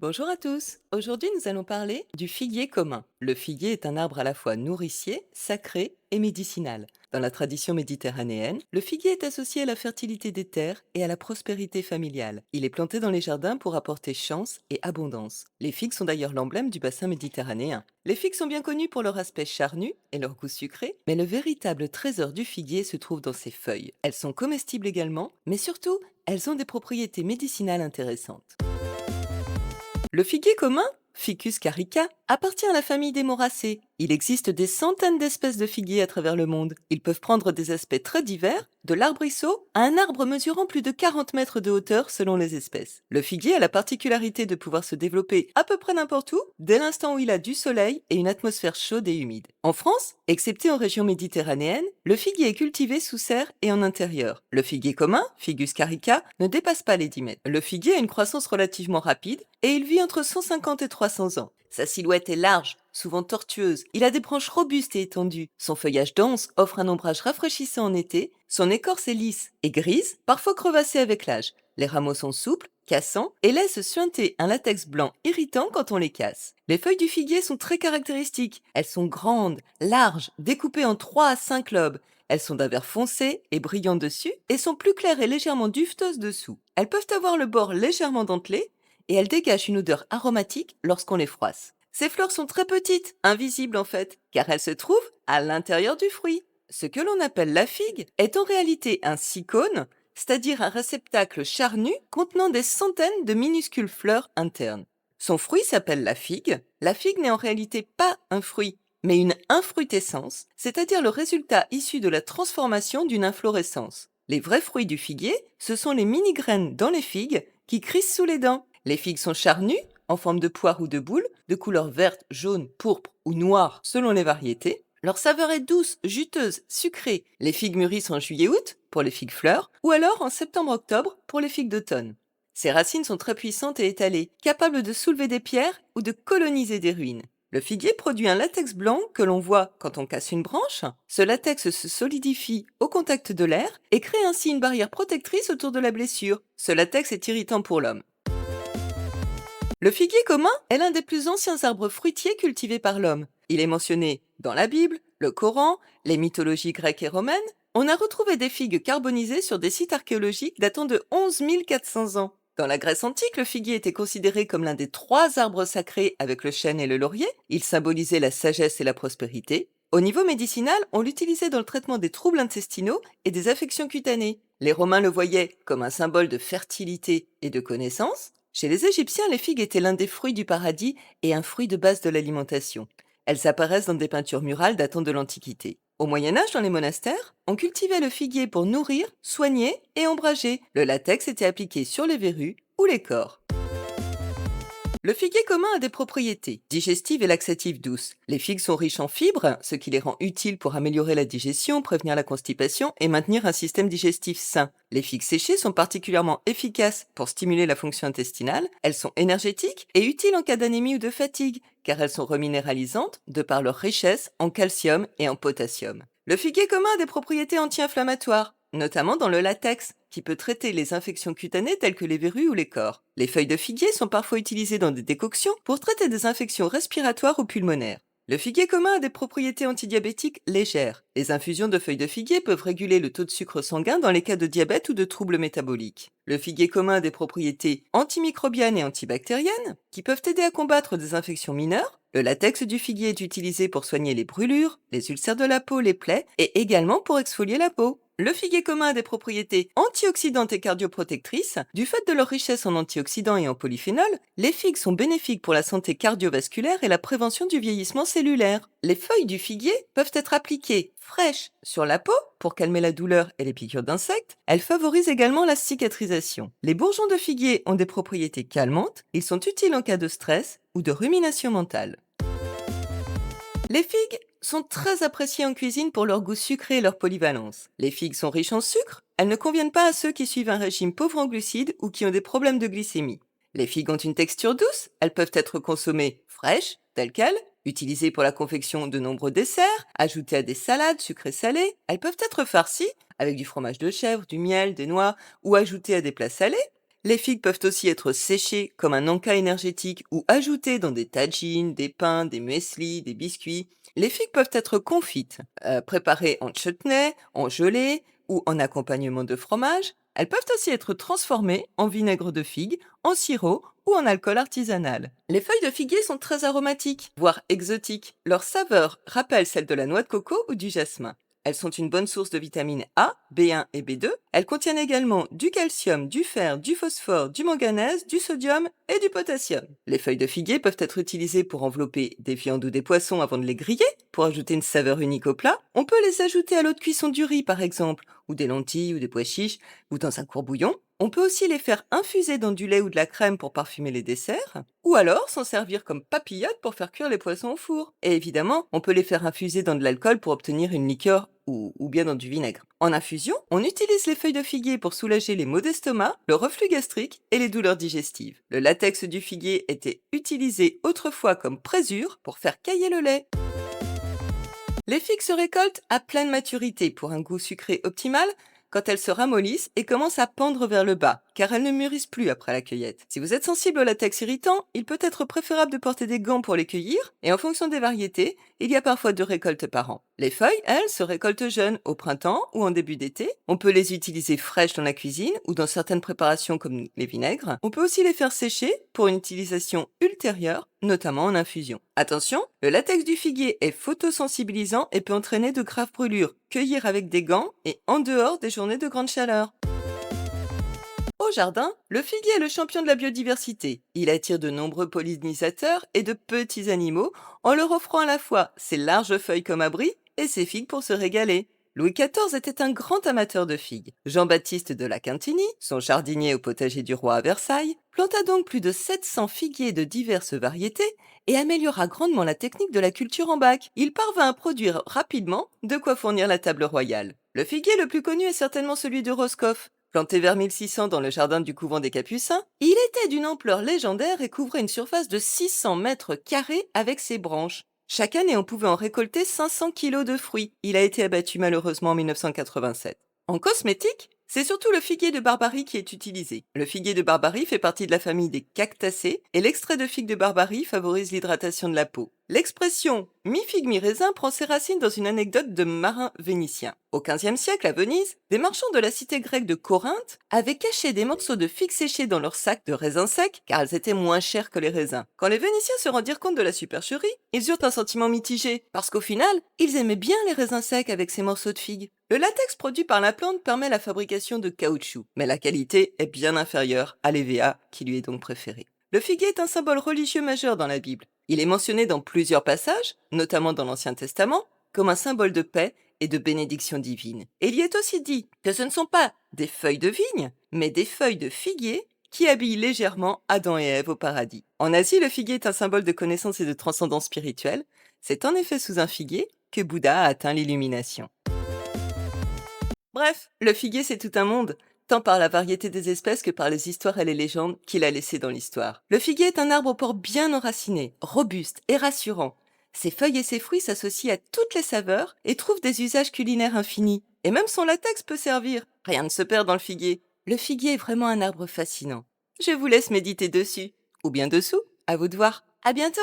Bonjour à tous. Aujourd'hui, nous allons parler du figuier commun. Le figuier est un arbre à la fois nourricier, sacré et médicinal. Dans la tradition méditerranéenne, le figuier est associé à la fertilité des terres et à la prospérité familiale. Il est planté dans les jardins pour apporter chance et abondance. Les figues sont d'ailleurs l'emblème du bassin méditerranéen. Les figues sont bien connues pour leur aspect charnu et leur goût sucré, mais le véritable trésor du figuier se trouve dans ses feuilles. Elles sont comestibles également, mais surtout, elles ont des propriétés médicinales intéressantes. Le figuier commun, Ficus carica, appartient à la famille des moracées. Il existe des centaines d'espèces de figuiers à travers le monde. Ils peuvent prendre des aspects très divers, de l'arbrisseau à un arbre mesurant plus de 40 mètres de hauteur selon les espèces. Le figuier a la particularité de pouvoir se développer à peu près n'importe où, dès l'instant où il a du soleil et une atmosphère chaude et humide. En France, excepté en région méditerranéenne, le figuier est cultivé sous serre et en intérieur. Le figuier commun, Ficus carica, ne dépasse pas les 10 mètres. Le figuier a une croissance relativement rapide et il vit entre 150 et 300 ans. Sa silhouette est large, souvent tortueuse. Il a des branches robustes et étendues. Son feuillage dense offre un ombrage rafraîchissant en été. Son écorce est lisse et grise, parfois crevassée avec l'âge. Les rameaux sont souples, cassants et laissent suinter un latex blanc irritant quand on les casse. Les feuilles du figuier sont très caractéristiques. Elles sont grandes, larges, découpées en 3 à 5 lobes. Elles sont d'un vert foncé et brillant dessus et sont plus claires et légèrement duveteuses dessous. Elles peuvent avoir le bord légèrement dentelé et elles dégagent une odeur aromatique lorsqu'on les froisse. Ces fleurs sont très petites, invisibles en fait, car elles se trouvent à l'intérieur du fruit. Ce que l'on appelle la figue est en réalité un cycone, c'est-à-dire un réceptacle charnu contenant des centaines de minuscules fleurs internes. Son fruit s'appelle la figue. La figue n'est en réalité pas un fruit, mais une infruitescence, c'est-à-dire le résultat issu de la transformation d'une inflorescence. Les vrais fruits du figuier, ce sont les mini-graines dans les figues qui crissent sous les dents. Les figues sont charnues, en forme de poire ou de boule, de couleur verte, jaune, pourpre ou noire selon les variétés. Leur saveur est douce, juteuse, sucrée. Les figues mûrissent en juillet-août pour les figues fleurs ou alors en septembre-octobre pour les figues d'automne. Ces racines sont très puissantes et étalées, capables de soulever des pierres ou de coloniser des ruines. Le figuier produit un latex blanc que l'on voit quand on casse une branche. Ce latex se solidifie au contact de l'air et crée ainsi une barrière protectrice autour de la blessure. Ce latex est irritant pour l'homme. Le figuier commun est l'un des plus anciens arbres fruitiers cultivés par l'homme. Il est mentionné dans la Bible, le Coran, les mythologies grecques et romaines. On a retrouvé des figues carbonisées sur des sites archéologiques datant de 11 400 ans. Dans la Grèce antique, le figuier était considéré comme l'un des 3 arbres sacrés avec le chêne et le laurier. Il symbolisait la sagesse et la prospérité. Au niveau médicinal, on l'utilisait dans le traitement des troubles intestinaux et des affections cutanées. Les Romains le voyaient comme un symbole de fertilité et de connaissance. Chez les Égyptiens, les figues étaient l'un des fruits du paradis et un fruit de base de l'alimentation. Elles apparaissent dans des peintures murales datant de l'Antiquité. Au Moyen Âge, dans les monastères, on cultivait le figuier pour nourrir, soigner et ombrager. Le latex était appliqué sur les verrues ou les corps. Le figuier commun a des propriétés digestives et laxatives douces. Les figues sont riches en fibres, ce qui les rend utiles pour améliorer la digestion, prévenir la constipation et maintenir un système digestif sain. Les figues séchées sont particulièrement efficaces pour stimuler la fonction intestinale. Elles sont énergétiques et utiles en cas d'anémie ou de fatigue, car elles sont reminéralisantes de par leur richesse en calcium et en potassium. Le figuier commun a des propriétés anti-inflammatoires, notamment dans le latex, qui peut traiter les infections cutanées telles que les verrues ou les cors. Les feuilles de figuier sont parfois utilisées dans des décoctions pour traiter des infections respiratoires ou pulmonaires. Le figuier commun a des propriétés antidiabétiques légères. Les infusions de feuilles de figuier peuvent réguler le taux de sucre sanguin dans les cas de diabète ou de troubles métaboliques. Le figuier commun a des propriétés antimicrobiennes et antibactériennes qui peuvent aider à combattre des infections mineures. Le latex du figuier est utilisé pour soigner les brûlures, les ulcères de la peau, les plaies et également pour exfolier la peau. Le figuier commun a des propriétés antioxydantes et cardioprotectrices. Du fait de leur richesse en antioxydants et en polyphénols, les figues sont bénéfiques pour la santé cardiovasculaire et la prévention du vieillissement cellulaire. Les feuilles du figuier peuvent être appliquées fraîches sur la peau pour calmer la douleur et les piqûres d'insectes. Elles favorisent également la cicatrisation. Les bourgeons de figuier ont des propriétés calmantes. Ils sont utiles en cas de stress ou de rumination mentale. Les figues sont très appréciées en cuisine pour leur goût sucré et leur polyvalence. Les figues sont riches en sucre, elles ne conviennent pas à ceux qui suivent un régime pauvre en glucides ou qui ont des problèmes de glycémie. Les figues ont une texture douce, elles peuvent être consommées fraîches, telles quelles, utilisées pour la confection de nombreux desserts, ajoutées à des salades sucrées salées. Elles peuvent être farcies avec du fromage de chèvre, du miel, des noix ou ajoutées à des plats salés. Les figues peuvent aussi être séchées comme un encas énergétique ou ajoutées dans des tagines, des pains, des mueslis, des biscuits. Les figues peuvent être confites, préparées en chutney, en gelée ou en accompagnement de fromage. Elles peuvent aussi être transformées en vinaigre de figue, en sirop ou en alcool artisanal. Les feuilles de figuier sont très aromatiques, voire exotiques. Leur saveur rappelle celle de la noix de coco ou du jasmin. Elles sont une bonne source de vitamines A, B1 et B2. Elles contiennent également du calcium, du fer, du phosphore, du manganèse, du sodium et du potassium. Les feuilles de figuier peuvent être utilisées pour envelopper des viandes ou des poissons avant de les griller, pour ajouter une saveur unique au plat. On peut les ajouter à l'eau de cuisson du riz par exemple, ou des lentilles ou des pois chiches, ou dans un courbouillon. On peut aussi les faire infuser dans du lait ou de la crème pour parfumer les desserts, ou alors s'en servir comme papillotes pour faire cuire les poissons au four. Et évidemment, on peut les faire infuser dans de l'alcool pour obtenir une liqueur ou bien dans du vinaigre. En infusion, on utilise les feuilles de figuier pour soulager les maux d'estomac, le reflux gastrique et les douleurs digestives. Le latex du figuier était utilisé autrefois comme présure pour faire cailler le lait. Les figues se récoltent à pleine maturité pour un goût sucré optimal quand elles se ramollissent et commencent à pendre vers le bas, car elles ne mûrissent plus après la cueillette. Si vous êtes sensible au latex irritant, il peut être préférable de porter des gants pour les cueillir, et en fonction des variétés, il y a parfois 2 récoltes par an. Les feuilles, elles, se récoltent jeunes, au printemps ou en début d'été. On peut les utiliser fraîches dans la cuisine ou dans certaines préparations comme les vinaigres. On peut aussi les faire sécher pour une utilisation ultérieure, notamment en infusion. Attention, le latex du figuier est photosensibilisant et peut entraîner de graves brûlures. Cueillir avec des gants et en dehors des journées de grande chaleur. Au jardin, le figuier est le champion de la biodiversité. Il attire de nombreux pollinisateurs et de petits animaux en leur offrant à la fois ses larges feuilles comme abri et ses figues pour se régaler. Louis XIV était un grand amateur de figues. Jean-Baptiste de la Quintinie, son jardinier au potager du roi à Versailles, planta donc plus de 700 figuiers de diverses variétés et améliora grandement la technique de la culture en bac. Il parvint à produire rapidement de quoi fournir la table royale. Le figuier le plus connu est certainement celui de Roscoff. Planté vers 1600 dans le jardin du couvent des Capucins, il était d'une ampleur légendaire et couvrait une surface de 600 mètres carrés avec ses branches. Chaque année, on pouvait en récolter 500 kilos de fruits. Il a été abattu malheureusement en 1987. En cosmétique, c'est surtout le figuier de Barbarie qui est utilisé. Le figuier de Barbarie fait partie de la famille des cactacées et l'extrait de figue de Barbarie favorise l'hydratation de la peau. L'expression mi-figue mi-raisin prend ses racines dans une anecdote de marin vénitien. Au XVe siècle, à Venise, des marchands de la cité grecque de Corinthe avaient caché des morceaux de figues séchées dans leurs sacs de raisins secs car elles étaient moins chères que les raisins. Quand les Vénitiens se rendirent compte de la supercherie, ils eurent un sentiment mitigé parce qu'au final, ils aimaient bien les raisins secs avec ces morceaux de figues. Le latex produit par la plante permet la fabrication de caoutchouc, mais la qualité est bien inférieure à l'EVA qui lui est donc préféré. Le figuier est un symbole religieux majeur dans la Bible. Il est mentionné dans plusieurs passages, notamment dans l'Ancien Testament, comme un symbole de paix et de bénédiction divine. Et il y est aussi dit que ce ne sont pas des feuilles de vigne, mais des feuilles de figuier qui habillent légèrement Adam et Ève au paradis. En Asie, le figuier est un symbole de connaissance et de transcendance spirituelle. C'est en effet sous un figuier que Bouddha a atteint l'illumination. Bref, le figuier c'est tout un monde, tant par la variété des espèces que par les histoires et les légendes qu'il a laissées dans l'histoire. Le figuier est un arbre au port bien enraciné, robuste et rassurant. Ses feuilles et ses fruits s'associent à toutes les saveurs et trouvent des usages culinaires infinis. Et même son latex peut servir. Rien ne se perd dans le figuier. Le figuier est vraiment un arbre fascinant. Je vous laisse méditer dessus. Ou bien dessous, à vous de voir. À bientôt!